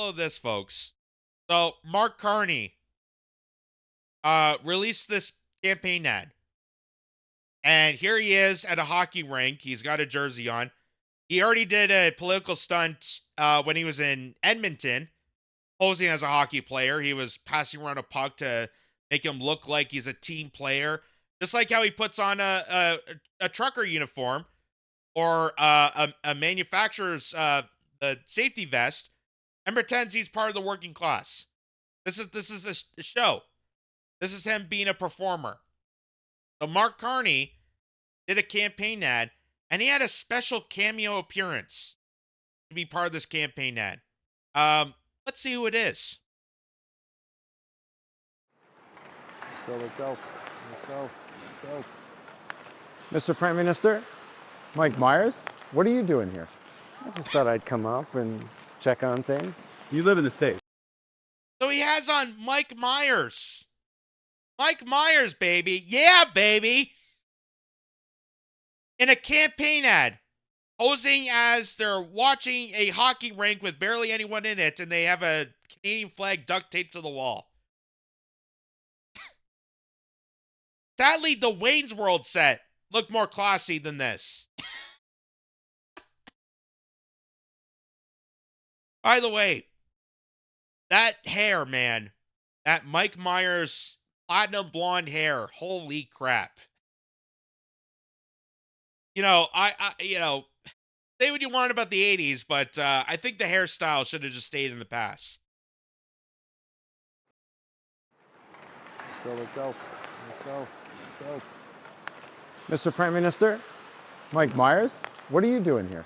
follow this, folks. So Mark Carney released this campaign ad. And here he is at a hockey rink. He's got a jersey on. He already did a political stunt when he was in Edmonton, posing as a hockey player. He was passing around a puck to make him look like he's a team player. Just like how he puts on a trucker uniform or a manufacturer's the safety vest and pretends he's part of the working class. This is a show. This is him being a performer. So Mark Carney did a campaign ad, and he had a special cameo appearance to be part of this campaign ad. Let's see who it is. Let's go, let's go, let's go, let's go. Mr. Prime Minister, Mike Myers, what are you doing here? I just thought I'd come up and check on things. You live in the States. So he has on Mike Myers. Mike Myers, baby. Yeah, baby. In a campaign ad, posing as they're watching a hockey rink with barely anyone in it, and they have a Canadian flag duct taped to the wall. Sadly, the Wayne's World set looked more classy than this. By the way, that hair, man, that Mike Myers platinum blonde hair, holy crap. You know, say what you want about the 80s, but I think the hairstyle should have just stayed in the past. Let's go, let's go, let's go, let's go. Mr. Prime Minister, Mike Myers, what are you doing here?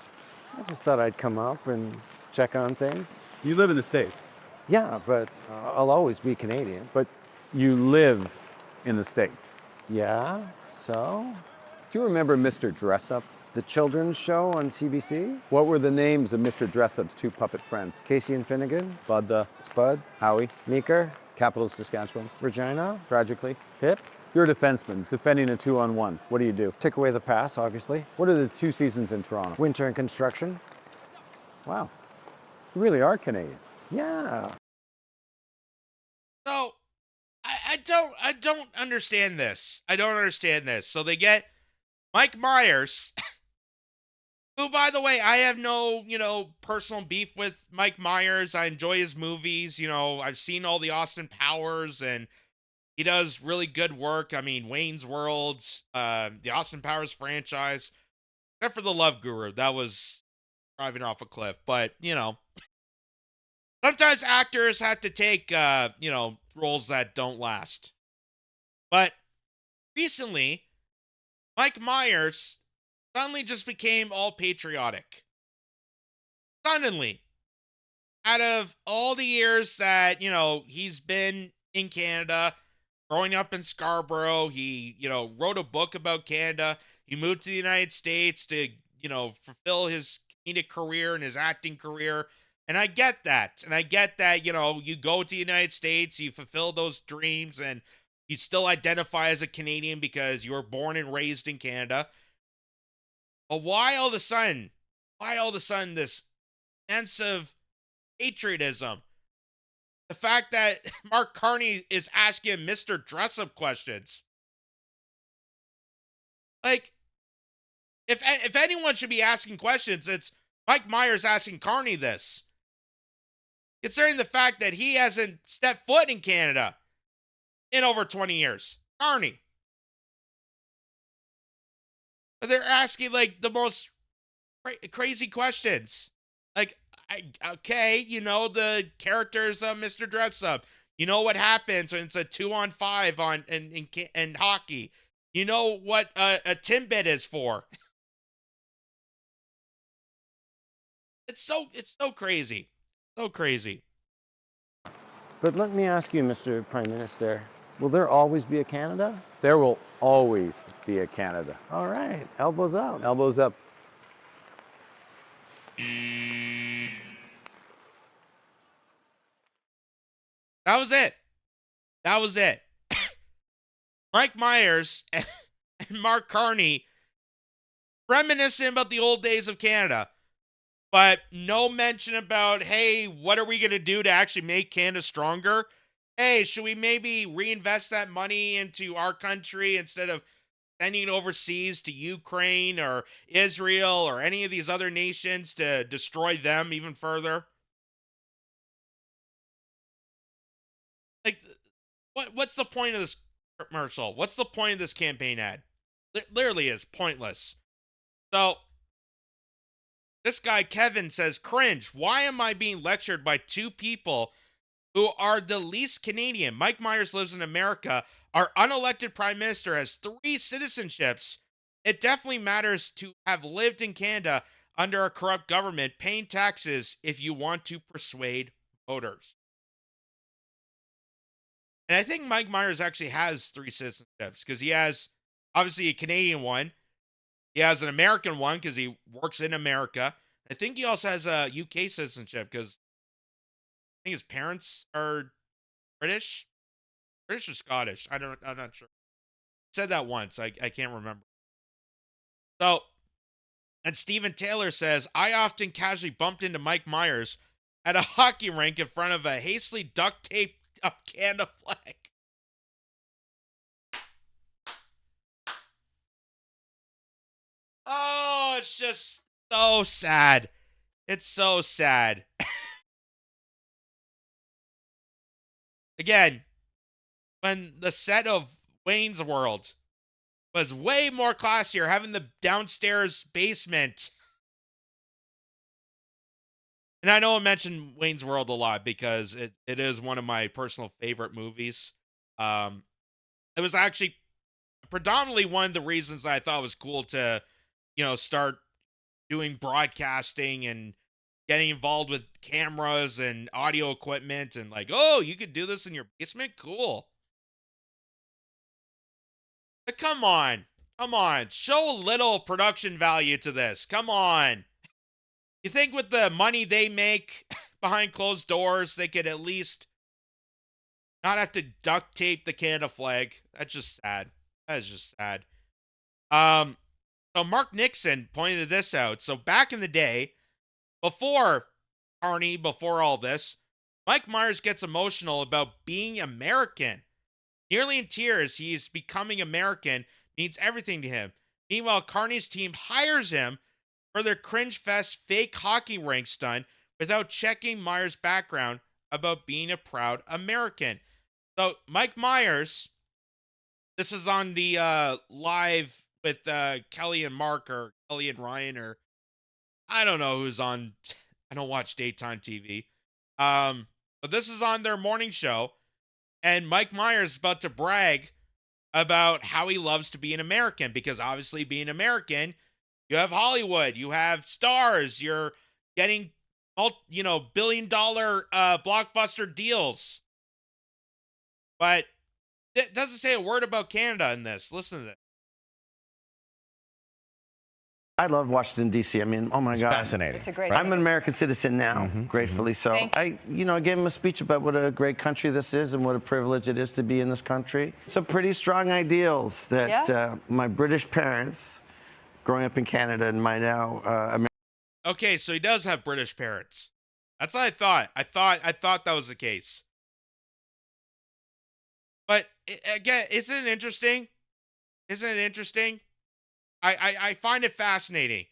I just thought I'd come up and check on things. You live in the States. Yeah, but I'll always be Canadian. But you live in the States. Yeah, so? Do you remember Mr. Dressup? The children's show on CBC? What were the names of Mr. Dressup's two puppet friends? Casey and Finnegan? Bud the Spud? Howie, Meeker? Capitals Saskatchewan. Regina? Tragically. Hip? You're a defenseman defending a 2-on-1. What do you do? Take away the pass, obviously. What are the two seasons in Toronto? Winter and construction? Wow. You really are Canadian. Yeah. So I don't understand this. I don't understand this. So they get Mike Myers, who, by the way, I have no, personal beef with Mike Myers. I enjoy his movies. I've seen all the Austin Powers, and he does really good work. I mean, Wayne's World, the Austin Powers franchise, except for The Love Guru. That was driving off a cliff. But, sometimes actors have to take, roles that don't last. But recently, Mike Myers suddenly just became all patriotic. Suddenly. Out of all the years that, he's been in Canada, growing up in Scarborough, he, wrote a book about Canada. He moved to the United States to, fulfill his comedic career and his acting career. And I get that. And I get that, you go to the United States, you fulfill those dreams, and you still identify as a Canadian because you were born and raised in Canada. But why all of a sudden this sense of patriotism? The fact that Mark Carney is asking Mr. Dressup questions. Like, if anyone should be asking questions, it's Mike Myers asking Carney this. Considering the fact that he hasn't stepped foot in Canada in over 20 years. Carney. But they're asking, like, the most crazy questions. Like, okay, the characters of Mr. Dressup. You know what happens when it's a 2-on-5 in hockey. You know what a Timbit is for. It's so crazy. So crazy. But let me ask you, Mr. Prime Minister, will there always be a Canada? There will always be a Canada. All right, elbows up. Elbows up. That was it. Mike Myers and Mark Carney reminiscing about the old days of Canada. but no mention about, hey, what are we going to do to actually make Canada stronger? Hey, should we maybe reinvest that money into our country instead of sending it overseas to Ukraine or Israel or any of these other nations to destroy them even further? Like, what's the point of this commercial? What's the point of this campaign ad? It literally is pointless. So this guy Kevin says, cringe. Why am I being lectured by two people who are the least Canadian? Mike Myers lives in America. Our unelected prime minister has 3 citizenships. It definitely matters to have lived in Canada under a corrupt government, paying taxes if you want to persuade voters. And I think Mike Myers actually has 3 citizenships because he has obviously a Canadian one. He has an American one because he works in America. I think he also has a UK citizenship because I think his parents are British. British or Scottish. I'm not sure. Said that once. I can't remember. So, and Steven Taylor says, I often casually bumped into Mike Myers at a hockey rink in front of a hastily duct taped up Canada flag. Oh, it's just so sad. It's so sad. Again, when the set of Wayne's World was way more classier, having the downstairs basement. And I know I mentioned Wayne's World a lot because it is one of my personal favorite movies. It was actually predominantly one of the reasons that I thought was cool to, start doing broadcasting and getting involved with cameras and audio equipment and like, oh, you could do this in your basement? Cool. But come on. Come on. Show a little production value to this. Come on. You think with the money they make behind closed doors, they could at least not have to duct tape the Canada flag? That's just sad. That is just sad. So Mark Nixon pointed this out. So back in the day, before Carney, before all this, Mike Myers gets emotional about being American. Nearly in tears, he's becoming American means everything to him. Meanwhile, Carney's team hires him for their cringe fest fake hockey rink stunt without checking Myers' background about being a proud American. So Mike Myers, this was on the live with Kelly and Mark or Kelly and Ryan or I don't know who's on. I don't watch daytime TV. But this is on their morning show. And Mike Myers is about to brag about how he loves to be an American because obviously being American, you have Hollywood, you have stars, you're getting, billion-dollar blockbuster deals. But it doesn't say a word about Canada in this. Listen to this. I love Washington, D.C. I mean, oh my God. Fascinating. It's a great I'm an American citizen now, gratefully so. Thank you. I gave him a speech about what a great country this is and what a privilege it is to be in this country. Some pretty strong ideals that Yes. My British parents, growing up in Canada, and my now Okay, so he does have British parents. That's what I thought. I thought that was the case. But again, isn't it interesting? Isn't it interesting? I find it fascinating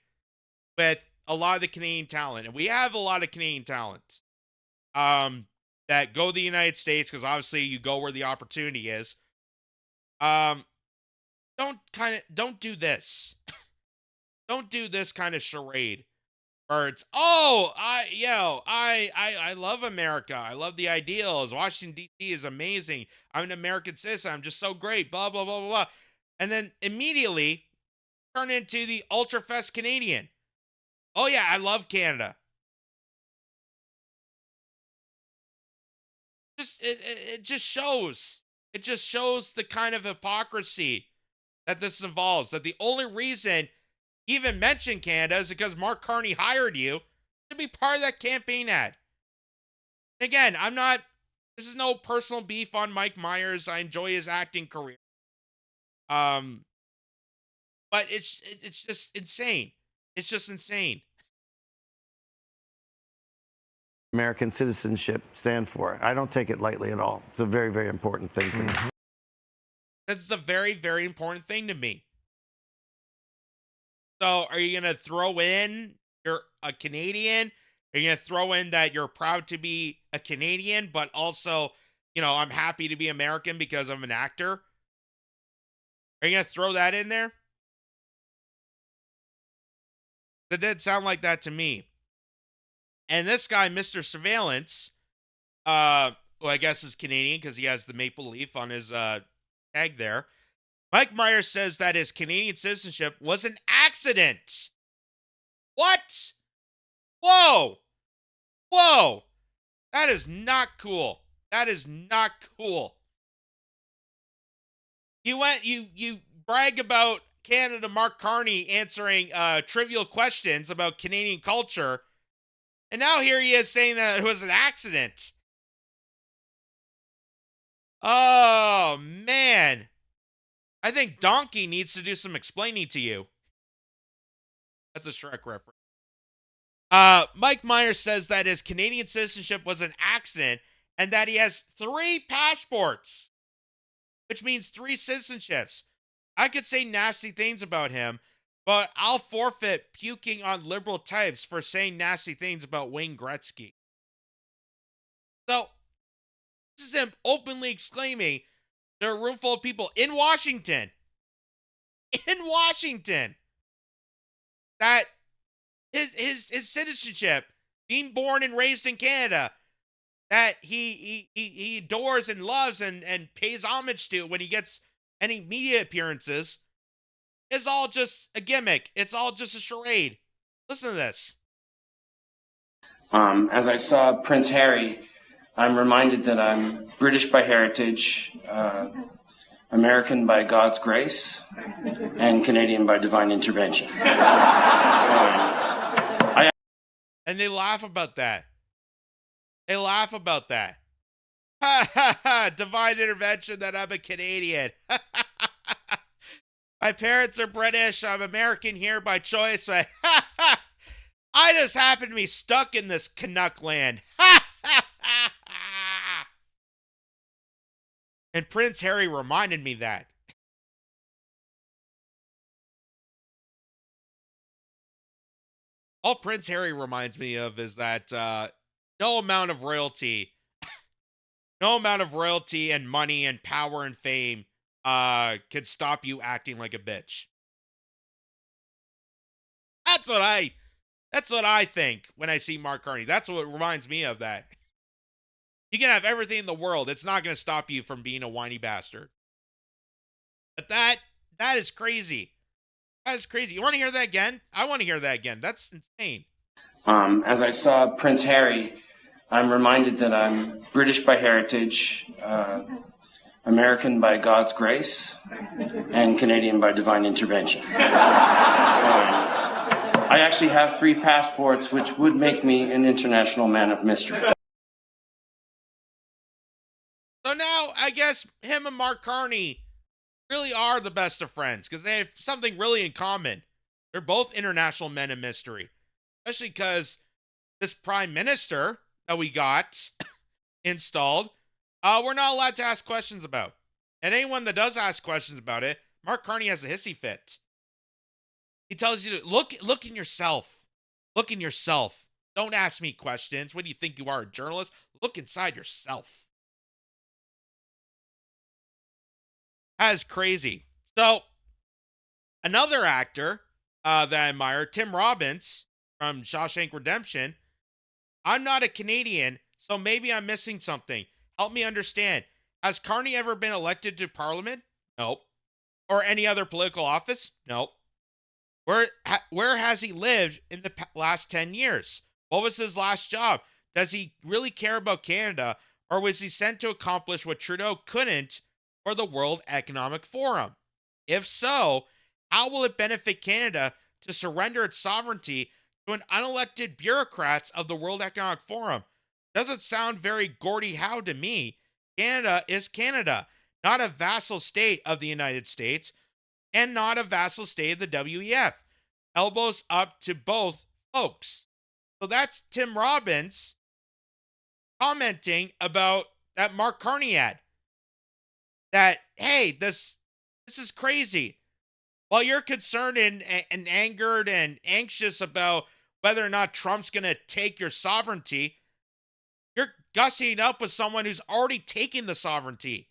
with a lot of the Canadian talent, and we have a lot of Canadian talent that go to the United States because obviously you go where the opportunity is. Don't do this. Don't do this kind of charade where it's I love America. I love the ideals. Washington D.C. is amazing. I'm an American citizen. I'm just so great. Blah blah blah blah blah. And then immediately turn into the Ultrafest Canadian. Oh yeah, I love Canada. It just shows. It just shows the kind of hypocrisy that this involves. That the only reason you even mention Canada is because Mark Carney hired you to be part of that campaign ad. Again, this is no personal beef on Mike Myers. I enjoy his acting career. But it's just insane. It's just insane. American citizenship stand for. I don't take it lightly at all. It's a very, very important thing to me. This is a very, very important thing to me. So are you going to throw in you're a Canadian? Are you going to throw in that you're proud to be a Canadian, but also, I'm happy to be American because I'm an actor? Are you going to throw that in there? That did sound like that to me. And this guy, Mr. Surveillance, who I guess is Canadian because he has the maple leaf on his tag there. Mike Myers says that his Canadian citizenship was an accident. What? Whoa. Whoa. That is not cool. That is not cool. You brag about Canada Mark Carney answering trivial questions about Canadian culture, and now here he is saying that it was an accident. Oh, man. I think Donkey needs to do some explaining to you. That's a Shrek reference. Mike Myers says that his Canadian citizenship was an accident and that he has 3 passports, which means 3 citizenships. I could say nasty things about him, but I'll forfeit puking on liberal types for saying nasty things about Wayne Gretzky. So, this is him openly exclaiming to a room full of people in Washington, that his citizenship, being born and raised in Canada, that he adores and loves and pays homage to when he gets any media appearances, is all just a gimmick. It's all just a charade. Listen to this. As I saw Prince Harry, I'm reminded that I'm British by heritage, American by God's grace, and Canadian by divine intervention. And they laugh about that. They laugh about that. Ha ha ha, divine intervention that I'm a Canadian. My parents are British. I'm American here by choice. But I just happen to be stuck in this Canuck land. And Prince Harry reminded me that. All Prince Harry reminds me of is that no amount of royalty and money and power and fame could stop you acting like a bitch. That's what I think when I see Mark Carney. That's what reminds me of that. You can have everything in the world. It's not going to stop you from being a whiny bastard. But that is crazy. That is crazy. You want to hear that again? I want to hear that again. That's insane. As I saw Prince Harry, I'm reminded that I'm British by heritage, American by God's grace, and Canadian by divine intervention. I actually have 3 passports, which would make me an international man of mystery. So now, I guess him and Mark Carney really are the best of friends because they have something really in common. They're both international men of mystery, especially because this prime minister that we got installed, we're not allowed to ask questions about. And anyone that does ask questions about it, Mark Carney has a hissy fit. He tells you to look in yourself. Look in yourself. Don't ask me questions. What do you think you are, a journalist? Look inside yourself. That is crazy. So, another actor that I admire, Tim Robbins from Shawshank Redemption. I'm not a Canadian, so maybe I'm missing something. Help me understand. Has Carney ever been elected to Parliament? Nope. Or any other political office? Nope. Where has he lived in the last 10 years? What was his last job? Does he really care about Canada, or was he sent to accomplish what Trudeau couldn't for the World Economic Forum? If so, how will it benefit Canada to surrender its sovereignty to an unelected bureaucrats of the World Economic Forum? Doesn't sound very Gordie Howe to me. Canada is Canada, not a vassal state of the United States and not a vassal state of the WEF. Elbows up to both folks. So that's Tim Robbins commenting about that Mark Carney ad. That, hey, this is crazy. While you're concerned and angered and anxious about whether or not Trump's going to take your sovereignty, you're gussying up with someone who's already taken the sovereignty.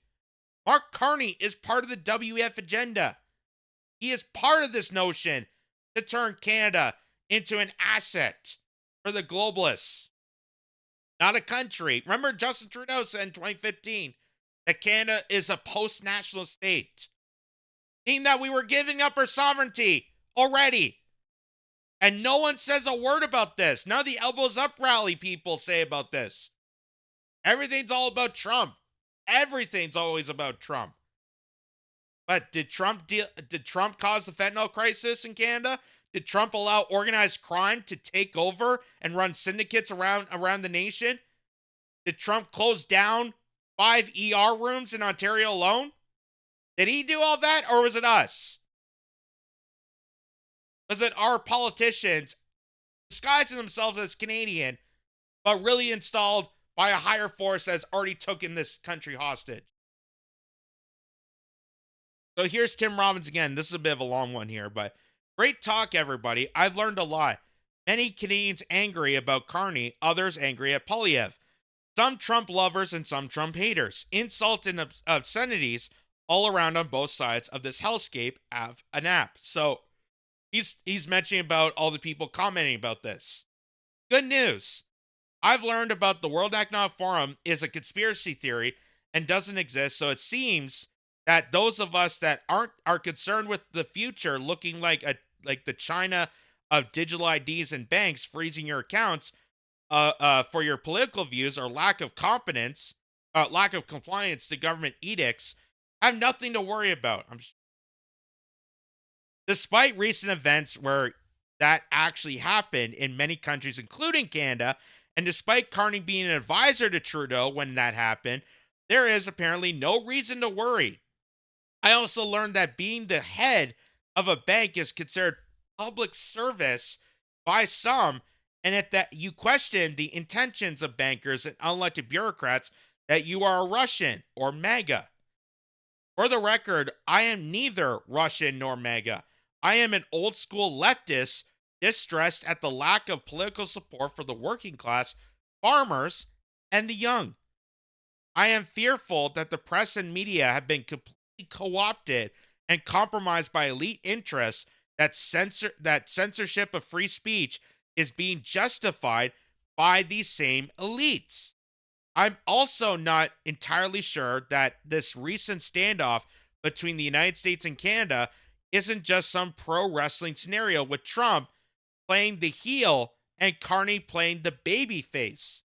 Mark Carney is part of the WEF agenda. He is part of this notion to turn Canada into an asset for the globalists, not a country. Remember Justin Trudeau said in 2015 that Canada is a post-national state, meaning that we were giving up our sovereignty already. And no one says a word about this. None of the elbows up rally people say about this. Everything's all about Trump. Everything's always about Trump. But did Trump cause the fentanyl crisis in Canada? Did Trump allow organized crime to take over and run syndicates around the nation? Did Trump close down 5 ER rooms in Ontario alone? Did he do all that, or was it us? Was it our politicians disguising themselves as Canadian, but really installed by a higher force that's already taken this country hostage? So here's Tim Robbins again. This is a bit of a long one here, but great talk, everybody. I've learned a lot. Many Canadians angry about Carney, others angry at Poilievre. Some Trump lovers and some Trump haters. Insults and obscenities all around on both sides of this hellscape have an app. So he's mentioning about all the people commenting about this. Good news. I've learned about the World Economic Forum is a conspiracy theory and doesn't exist. So it seems that those of us that are concerned with the future, looking like the China of digital IDs and banks freezing your accounts for your political views or lack of competence, lack of compliance to government edicts, have nothing to worry about. Despite recent events where that actually happened in many countries, including Canada, and despite Carney being an advisor to Trudeau when that happened, there is apparently no reason to worry. I also learned that being the head of a bank is considered public service by some, and if that you question the intentions of bankers and unelected bureaucrats, that you are a Russian or MAGA. For the record, I am neither Russian nor MAGA. I am an old school leftist distressed at the lack of political support for the working class, farmers, and the young. I am fearful that the press and media have been completely co-opted and compromised by elite interests, that censorship of free speech is being justified by these same elites. I'm also not entirely sure that this recent standoff between the United States and Canada isn't just some pro wrestling scenario with Trump playing the heel and Carney playing the baby face.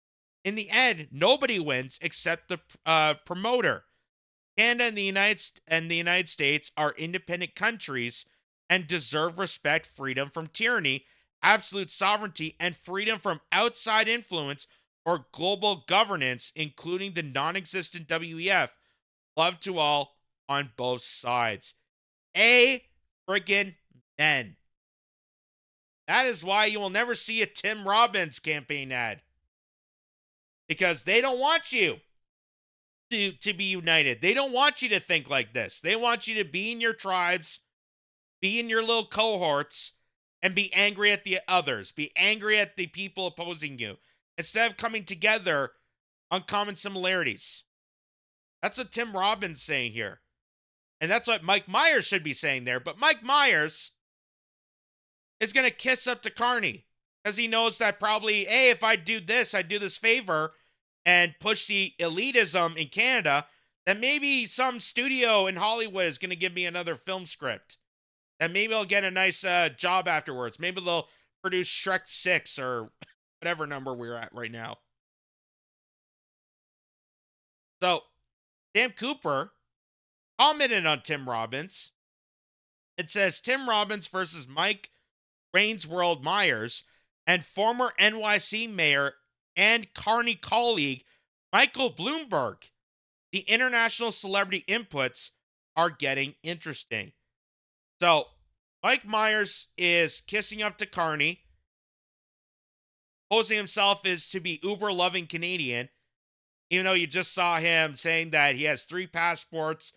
In the end, nobody wins except the promoter. Canada and the United States are independent countries and deserve respect, freedom from tyranny, absolute sovereignty, and freedom from outside influence or global governance, including the non-existent WEF. Love to all on both sides. Friggin' men. That is why you will never see a Tim Robbins campaign ad. Because they don't want you to be united. They don't want you to think like this. They want you to be in your tribes, be in your little cohorts, and be angry at the others. Be angry at the people opposing you, instead of coming together on common similarities. That's what Tim Robbins is saying here. And that's what Mike Myers should be saying there. But Mike Myers is going to kiss up to Carney, because he knows that probably, hey, if I do this favor and push the elitism in Canada, then maybe some studio in Hollywood is going to give me another film script. And maybe I'll get a nice job afterwards. Maybe they'll produce Shrek 6 or whatever number we're at right now. So, Sam Cooper commented on Tim Robbins. It says, Tim Robbins versus Mike Rainsworld Myers and former NYC mayor and Carney colleague Michael Bloomberg. The international celebrity inputs are getting interesting. So, Mike Myers is kissing up to Carney, posing himself as to be uber-loving Canadian, Even though you just saw him saying that he has 3 passports,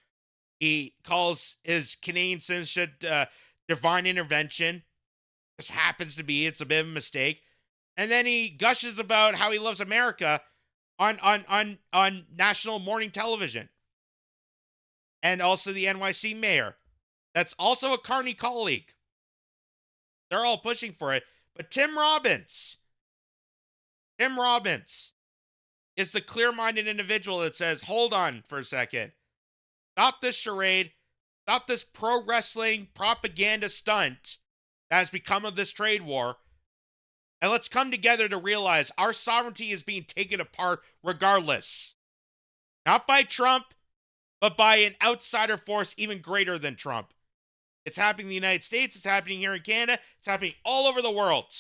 he calls his Canadian citizenship divine intervention. This happens to be, it's a bit of a mistake. And then he gushes about how he loves America on national morning television. And also the NYC mayor. That's also a Carney colleague. They're all pushing for it. But Tim Robbins is the clear-minded individual that says, hold on for a second. Stop this charade. Stop this pro wrestling propaganda stunt that has become of this trade war. And let's come together to realize our sovereignty is being taken apart regardless. Not by Trump, but by an outsider force even greater than Trump. It's happening in the United States. It's happening here in Canada. It's happening all over the world.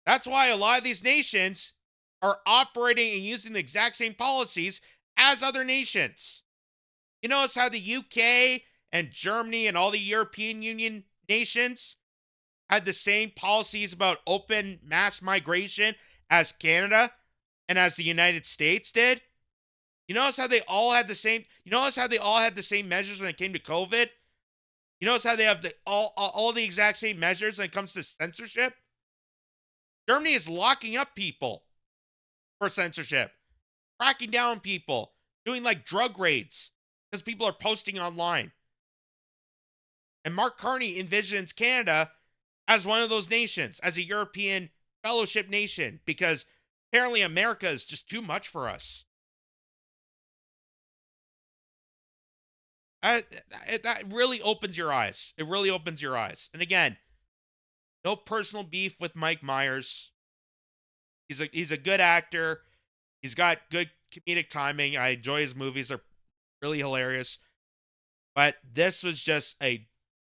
That's why a lot of these nations are operating and using the exact same policies as other nations. You notice how the UK and Germany and all the European Union nations had the same policies about open mass migration as Canada and as the United States did? You notice how they all had the same, measures when it came to COVID? You notice how they have all the exact same measures when it comes to censorship? Germany is locking up people for censorship, cracking down on people, doing like drug raids because people are posting online. And Mark Carney envisions Canada as one of those nations, as a European fellowship nation, because apparently America is just too much for us. That really opens your eyes. It really opens your eyes. And again, no personal beef with Mike Myers. He's a good actor. He's got good comedic timing. I enjoy his movies. They're really hilarious. But this was just a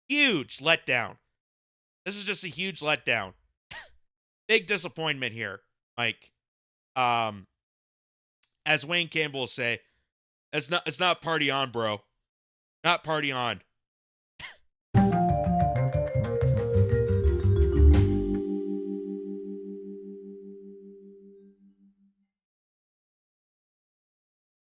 huge letdown. This is just a huge letdown. Big disappointment here, Mike. As Wayne Campbell will say, it's not party on, bro. Not party on.